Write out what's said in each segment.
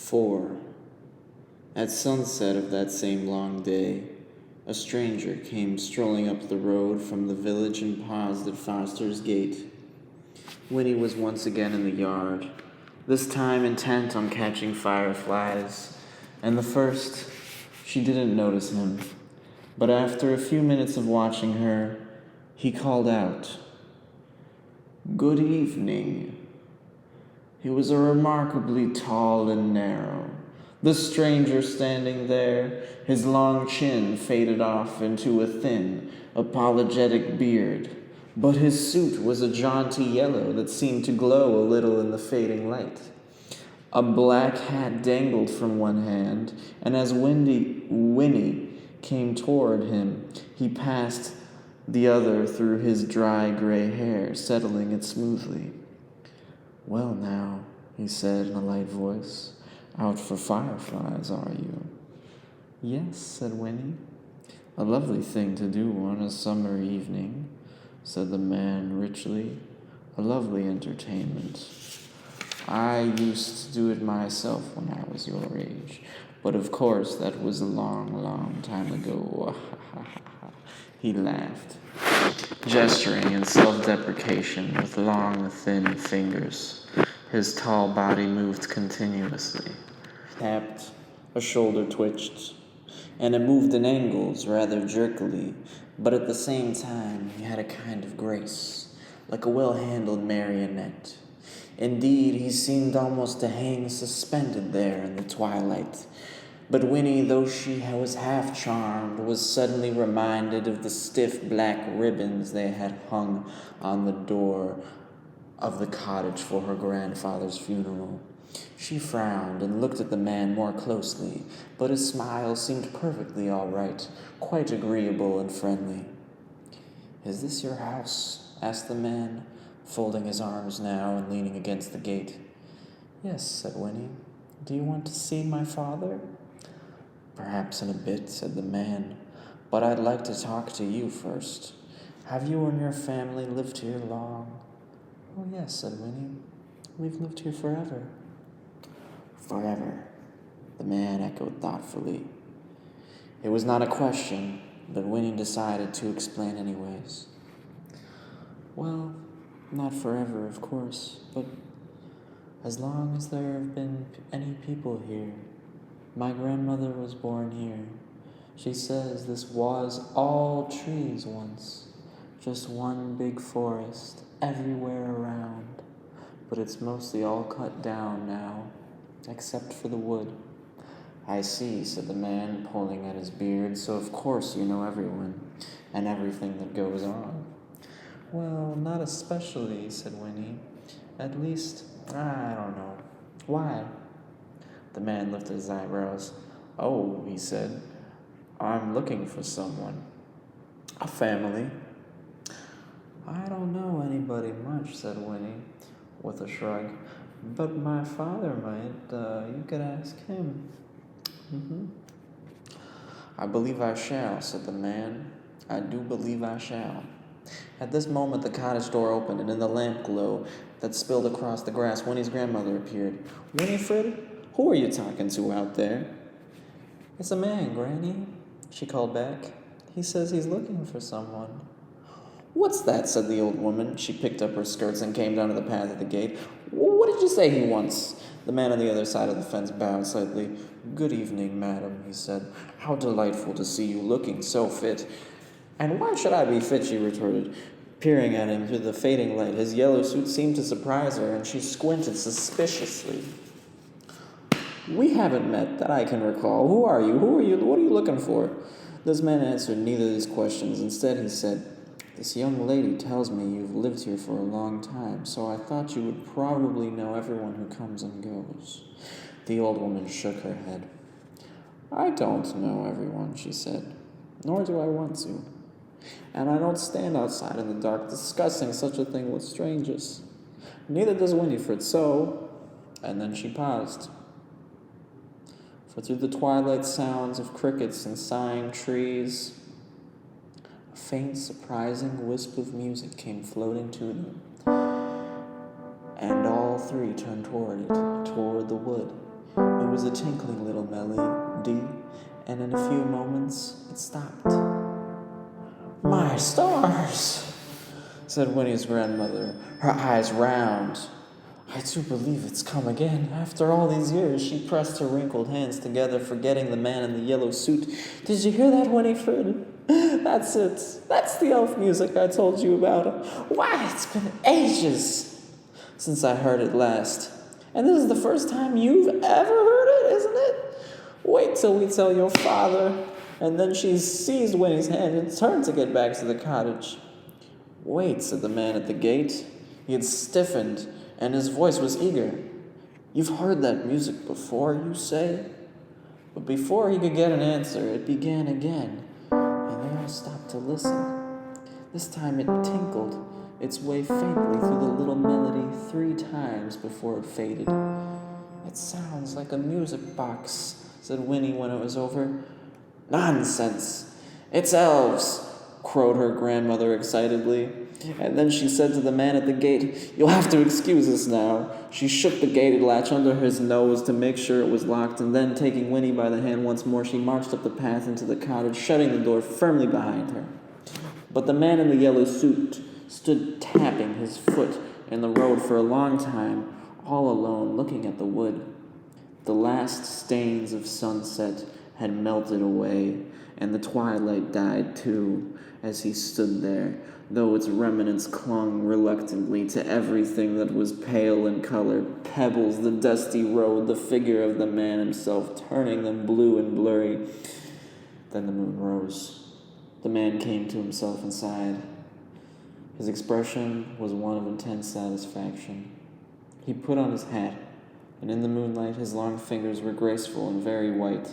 4. At sunset of that same long day, a stranger came strolling up the road from the village and paused at Foster's gate. Winnie was once again in the yard, this time intent on catching fireflies, and the first, she didn't notice him. But after a few minutes of watching her, he called out, "Good evening." He was a remarkably tall and narrow. The stranger standing there, his long chin faded off into a thin, apologetic beard, but his suit was a jaunty yellow that seemed to glow a little in the fading light. A black hat dangled from one hand, and as Winnie came toward him, he passed the other through his dry gray hair, settling it smoothly. "Well now," he said in a light voice, "out for fireflies, are you?" "Yes," said Winnie. "A lovely thing to do on a summer evening," said the man richly. "A lovely entertainment. I used to do it myself when I was your age, but of course that was a long, long time ago." He laughed, gesturing in self-deprecation with long, thin fingers. His tall body moved continuously. Tapped, a shoulder twitched, and it moved in angles rather jerkily, but at the same time he had a kind of grace, like a well-handled marionette. Indeed, he seemed almost to hang suspended there in the twilight. But Winnie, though she was half charmed, was suddenly reminded of the stiff black ribbons they had hung on the door of the cottage for her grandfather's funeral. She frowned and looked at the man more closely, but his smile seemed perfectly all right, quite agreeable and friendly. "Is this your house?" asked the man, folding his arms now and leaning against the gate. "Yes," said Winnie. "Do you want to see my father?" "Perhaps in a bit," said the man, "but I'd like to talk to you first. Have you and your family lived here long?" "Oh, yes," said Winnie. "We've lived here forever." "Forever," the man echoed thoughtfully. It was not a question, but Winnie decided to explain anyways. "Well, not forever, of course, but as long as there have been any people here. My grandmother was born here. She says this was all trees once, just one big forest everywhere around, but it's mostly all cut down now, except for the wood." "I see," said the man, pulling at his beard, "so of course you know everyone, and everything that goes on." "Well, not especially," said Winnie. "At least, I don't know. Why?" The man lifted his eyebrows. "Oh," he said, "I'm looking for someone. A family." "I don't know anybody much," said Winnie, with a shrug. "But my father might. You could ask him." "I believe I shall," said the man. "I do believe I shall." At this moment, the cottage door opened, and in the lamp glow that spilled across the grass, Winnie's grandmother appeared. "Winifred, who are you talking to out there?" "It's a man, Granny," she called back. "He says he's looking for someone." "What's that?" said the old woman. She picked up her skirts and came down to the path at the gate. "What did you say he wants?" The man on the other side of the fence bowed slightly. "Good evening, madam," he said. "How delightful to see you looking so fit." "And why should I be fit?" she retorted, peering at him through the fading light. His yellow suit seemed to surprise her, and she squinted suspiciously. "We haven't met, that I can recall. Who are you? Who are you? What are you looking for?" This man answered neither of these questions. Instead, he said, "This young lady tells me you've lived here for a long time, so I thought you would probably know everyone who comes and goes." The old woman shook her head. "I don't know everyone," she said, "nor do I want to. And I don't stand outside in the dark discussing such a thing with strangers. Neither does Winifred, so—" And then she paused. For through the twilight sounds of crickets and sighing trees, a faint, surprising wisp of music came floating to them, and all three turned toward it, toward the wood. It was a tinkling little melody, and in a few moments it stopped. "My stars!" said Winnie's grandmother, her eyes round. "I do believe it's come again. After all these years," she pressed her wrinkled hands together, forgetting the man in the yellow suit. "Did you hear that, Winifred? That's it. That's the elf music I told you about. Why, it's been ages since I heard it last. And this is the first time you've ever heard it, isn't it? Wait till we tell your father." And then she seized Winnie's hand and turned to get back to the cottage. "Wait," said the man at the gate. He had stiffened, and his voice was eager. "You've heard that music before, you say?" But before he could get an answer, it began again, and they all stopped to listen. This time it tinkled its way faintly through the little melody 3 times before it faded. "It sounds like a music box," said Winnie when it was over. "Nonsense! It's elves!" crowed her grandmother excitedly. And then she said to the man at the gate, "You'll have to excuse us now." She shook the gated latch under his nose to make sure it was locked, and then, taking Winnie by the hand once more, she marched up the path into the cottage, shutting the door firmly behind her. But the man in the yellow suit stood tapping his foot in the road for a long time, all alone, looking at the wood. The last stains of sunset had melted away, and the twilight died too, as he stood there, though its remnants clung reluctantly to everything that was pale in color: pebbles, the dusty road, the figure of the man himself, turning them blue and blurry. Then the moon rose. The man came to himself and sighed. His expression was one of intense satisfaction. He put on his hat, and in the moonlight his long fingers were graceful and very white.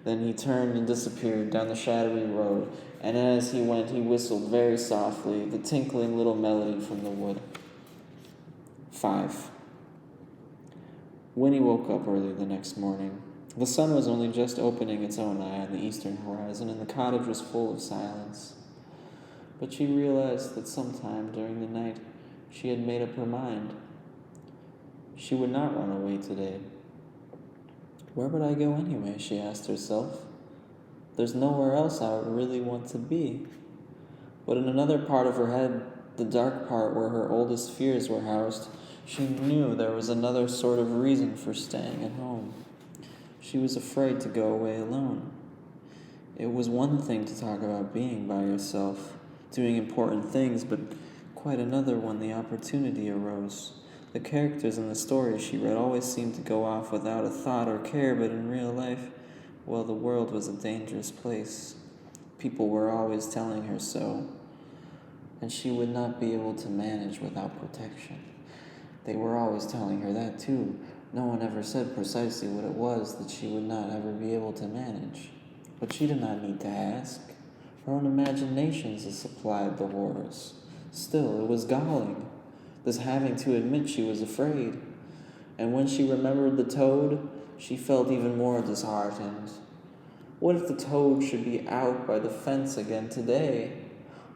Then he turned and disappeared down the shadowy road, and as he went he whistled very softly the tinkling little melody from the wood. 5. Winnie woke up early the next morning. The sun was only just opening its own eye on the eastern horizon, and the cottage was full of silence. But she realized that sometime during the night she had made up her mind. She would not run away today. Where would I go anyway, she asked herself. There's nowhere else I would really want to be. But in another part of her head, the dark part where her oldest fears were housed, she knew there was another sort of reason for staying at home. She was afraid to go away alone. It was one thing to talk about being by yourself, doing important things, but quite another when the opportunity arose. The characters in the stories she read always seemed to go off without a thought or care, but in real life, well, the world was a dangerous place. People were always telling her so, and she would not be able to manage without protection. They were always telling her that too. No one ever said precisely what it was that she would not ever be able to manage. But she did not need to ask. Her own imaginations had supplied the horrors. Still, it was galling, this having to admit she was afraid. And when she remembered the toad, she felt even more disheartened. What if the toad should be out by the fence again today?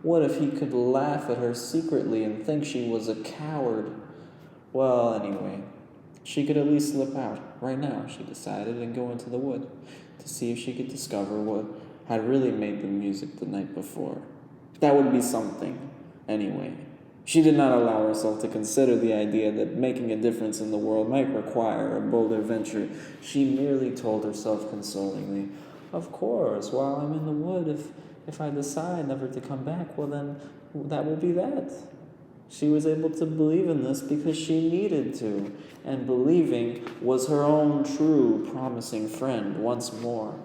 What if he could laugh at her secretly and think she was a coward? Well, anyway, she could at least slip out right now, she decided, and go into the wood to see if she could discover what had really made the music the night before. That would be something, anyway. She did not allow herself to consider the idea that making a difference in the world might require a bolder venture. She merely told herself consolingly, "Of course, while I'm in the wood, if I decide never to come back, well then, that will be that." She was able to believe in this because she needed to, and believing was her own true, promising friend once more.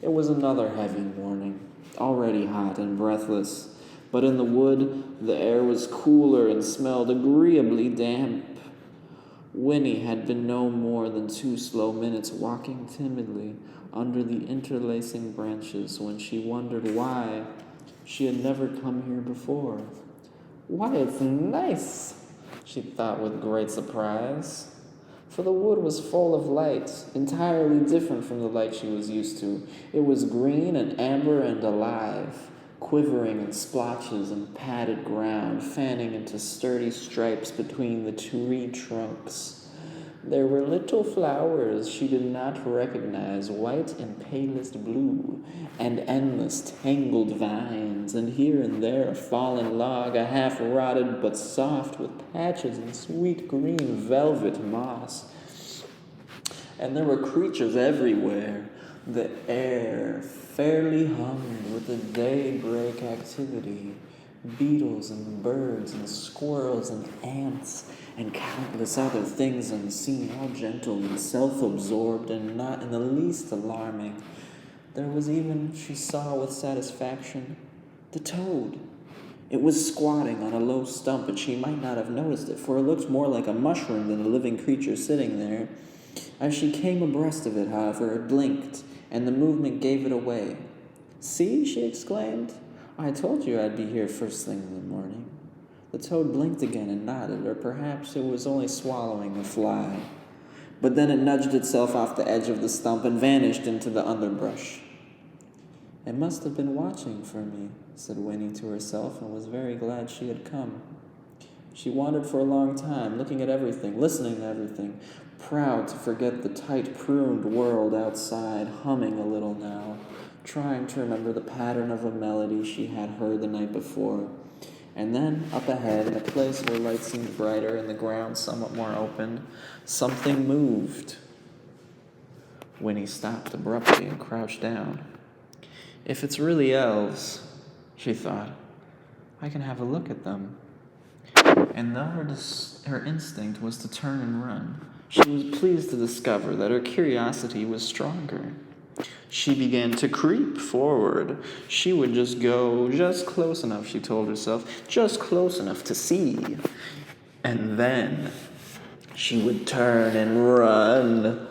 It was another heavy morning, already hot and breathless. But in the wood, the air was cooler and smelled agreeably damp. Winnie had been no more than 2 slow minutes walking timidly under the interlacing branches when she wondered why she had never come here before. "Why, it's nice," she thought with great surprise. For the wood was full of light, entirely different from the light she was used to. It was green and amber and alive, quivering in splotches and padded ground, fanning into sturdy stripes between the tree trunks. There were little flowers she did not recognize, white and palest blue, and endless tangled vines, and here and there a fallen log, a half-rotted but soft with patches and sweet green velvet moss. And there were creatures everywhere. The air fairly hummed with the daybreak activity. Beetles and birds and squirrels and ants and countless other things unseen, all gentle and self-absorbed and not in the least alarming. There was even, she saw with satisfaction, the toad. It was squatting on a low stump, and she might not have noticed it, for it looked more like a mushroom than a living creature sitting there. As she came abreast of it, however, it blinked, and the movement gave it away. "See," she exclaimed. "I told you I'd be here first thing in the morning." The toad blinked again and nodded, or perhaps it was only swallowing a fly. But then it nudged itself off the edge of the stump and vanished into the underbrush. "It must have been watching for me," said Winnie to herself, and was very glad she had come. She wandered for a long time, looking at everything, listening to everything, proud to forget the tight-pruned world outside, humming a little now, trying to remember the pattern of a melody she had heard the night before. And then, up ahead, in a place where light seemed brighter and the ground somewhat more open, something moved. Winnie stopped abruptly and crouched down. "If it's really elves," she thought, "I can have a look at them." And though her instinct was to turn and run, she was pleased to discover that her curiosity was stronger. She began to creep forward. She would just go just close enough, she told herself, just close enough to see. And then she would turn and run.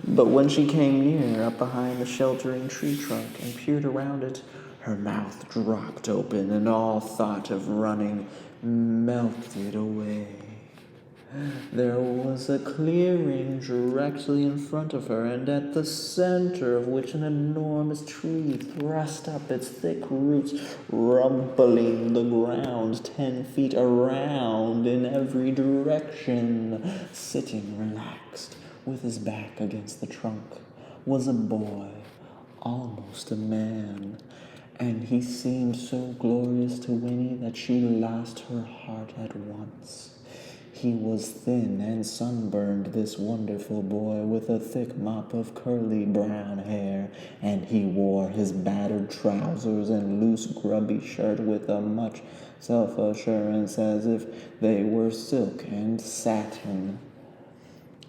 But when she came near, up behind the sheltering tree trunk, and peered around it, her mouth dropped open, and all thought of running melted away. There was a clearing directly in front of her, and at the center of which an enormous tree thrust up its thick roots, rumpling the ground 10 feet around in every direction. Sitting relaxed, with his back against the trunk, was a boy, almost a man, and he seemed so glorious to Winnie that she lost her heart at once. He was thin and sunburned, this wonderful boy, with a thick mop of curly brown hair, and he wore his battered trousers and loose grubby shirt with as much self-assurance as if they were silk and satin.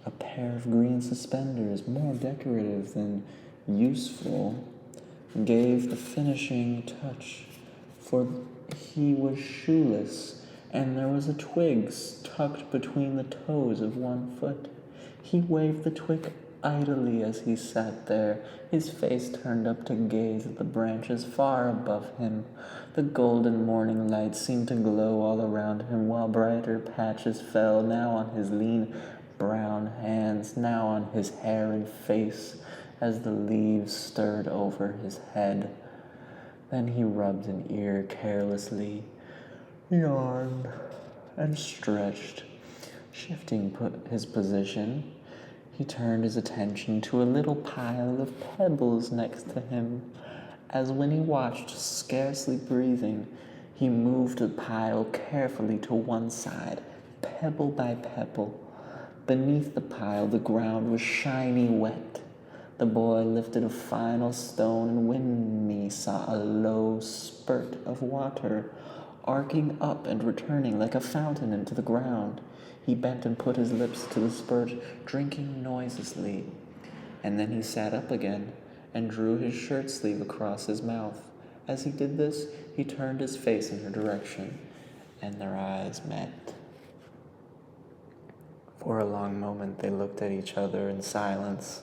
A pair of green suspenders, more decorative than useful, gave the finishing touch, for he was shoeless, and there was a twig tucked between the toes of one foot. He waved the twig idly as he sat there, his face turned up to gaze at the branches far above him. The golden morning light seemed to glow all around him, while brighter patches fell, now on his lean brown hands, now on his hair and face, as the leaves stirred over his head. Then he rubbed an ear carelessly, yawned, and stretched. Shifting his position, he turned his attention to a little pile of pebbles next to him. As when he watched, scarcely breathing, he moved the pile carefully to one side, pebble by pebble. Beneath the pile, the ground was shiny wet. The boy lifted a final stone, and Winnie saw a low spurt of water, arcing up and returning like a fountain into the ground. He bent and put his lips to the spurt, drinking noiselessly. And then he sat up again and drew his shirt sleeve across his mouth. As he did this, he turned his face in her direction, and their eyes met. For a long moment they looked at each other in silence,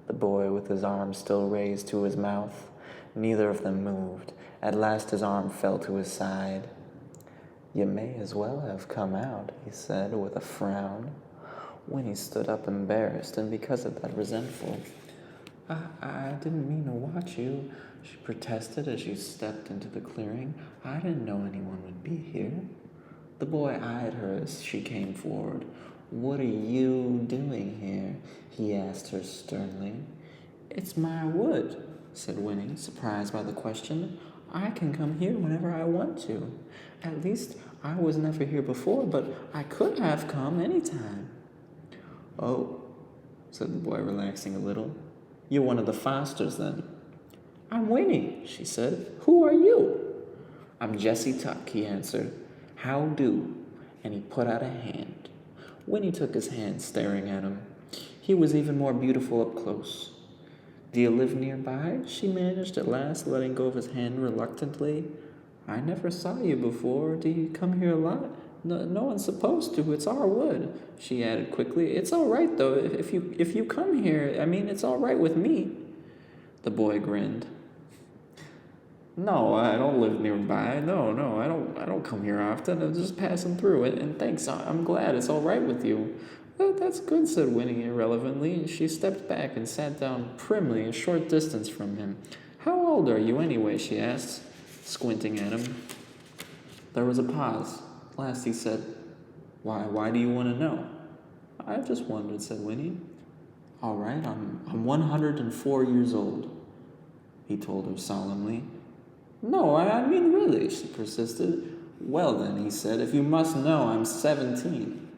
the boy with his arm still raised to his mouth. Neither of them moved. At last his arm fell to his side. "You may as well have come out," he said with a frown. Winnie stood up embarrassed, and because of that resentful. I didn't mean to watch you," she protested as she stepped into the clearing. "I didn't know anyone would be here." The boy eyed her as she came forward. "What are you doing here?" he asked her sternly. "It's my wood," said Winnie, surprised by the question. "I can come here whenever I want to. At least I was never here before, but I could have come any time." "Oh," said the boy, relaxing a little. "You're one of the Fosters, then?" "I'm Winnie," she said. "Who are you?" "I'm Jessie Tuck," he answered. "How do?" And he put out a hand. Winnie took his hand, staring at him. He was even more beautiful up close. "Do you live nearby?" she managed at last, letting go of his hand reluctantly. "I never saw you before. Do you come here a lot?" No one's supposed to. It's our wood," she added quickly. "It's all right, though. If you come here, I mean, it's all right with me." The boy grinned. "No, I don't live nearby. No, I don't come here often. I'm just passing through. And thanks, I'm glad it's all right with you." "That's good," said Winnie irrelevantly. She stepped back and sat down primly a short distance from him. "How old are you anyway?" she asked, squinting at him. There was a pause. Last he said, Why do you want to know?" "I've just wondered," said Winnie. "All right, I'm 104 years old," he told her solemnly. "No, I mean really," she persisted. "Well then," he said, "if you must know, I'm 17.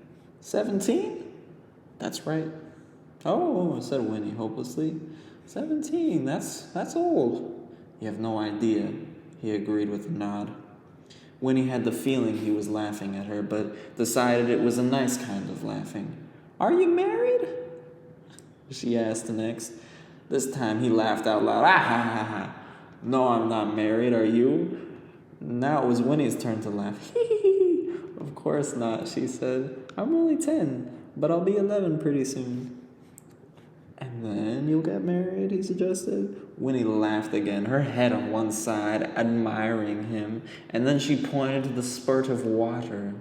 17? "That's right." "Oh," said Winnie hopelessly. 17, that's old." "You have no idea," he agreed with a nod. Winnie had the feeling he was laughing at her, but decided it was a nice kind of laughing. "Are you married?" she asked next. This time he laughed out loud. "Ah ha ha ha. No, I'm not married, are you?" Now it was Winnie's turn to laugh. "Of course not," she said. "I'm only 10, but I'll be 11 pretty soon." "And then you'll get married," he suggested. Winnie laughed again, her head on one side, admiring him, and then she pointed to the spurt of water.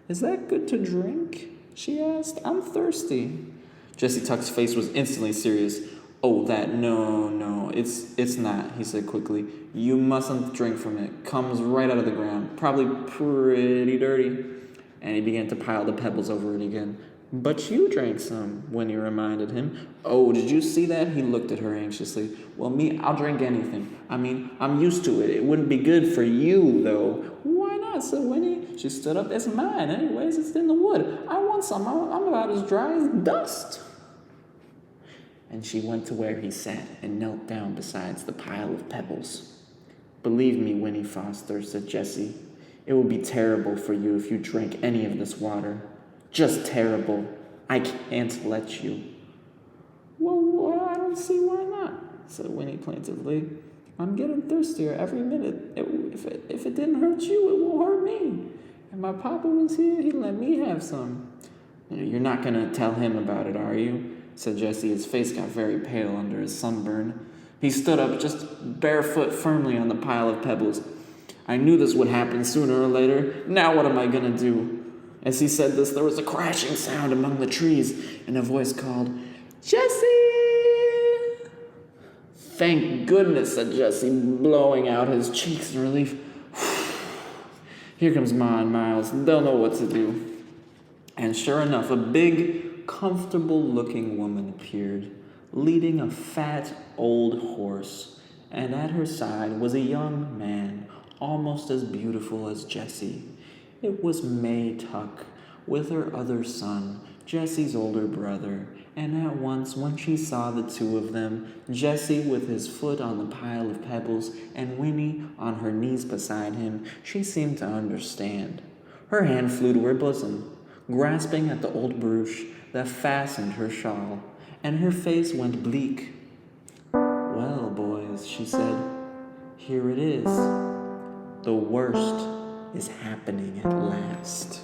"Is that good to drink?" she asked. "I'm thirsty." Jessie Tuck's face was instantly serious. "Oh, that, no, it's not," he said quickly. "You mustn't drink from it. Comes right out of the ground. Probably pretty dirty." And he began to pile the pebbles over it again. "But you drank some," Winnie reminded him. "Oh, did you see that?" He looked at her anxiously. "Well, me, I'll drink anything. I mean, I'm used to it. It wouldn't be good for you, though." "Why not?" said Winnie. She stood up. "It's mine. Anyways, it's in the wood. I want some. I'm about as dry as dust." And she went to where he sat and knelt down beside the pile of pebbles. "Believe me, Winnie Foster," said Jessie, "it would be terrible for you if you drank any of this water. Just terrible. I can't let you." Well, I don't see why not," said Winnie plaintively. "I'm getting thirstier every minute. If it didn't hurt you, it won't hurt me. If my papa was here, he'd let me have some." "You're not going to tell him about it, are you?" said Jessie. His face got very pale under his sunburn. He stood up, just barefoot firmly on the pile of pebbles. "I knew this would happen sooner or later. Now what am I going to do?" As he said this, there was a crashing sound among the trees, and a voice called, "Jessie!" "Thank goodness," said Jessie, blowing out his cheeks in relief. "Here comes Ma and Miles. They'll know what to do." And sure enough, a big, comfortable-looking woman appeared, leading a fat, old horse, and at her side was a young man, almost as beautiful as Jessie. It was May Tuck, with her other son, Jessie's older brother, and at once, when she saw the two of them, Jessie with his foot on the pile of pebbles, and Winnie on her knees beside him, she seemed to understand. Her hand flew to her bosom, grasping at the old brooch that fastened her shawl, and her face went bleak. "Well, boys," she said, "here it is. The worst is happening at last."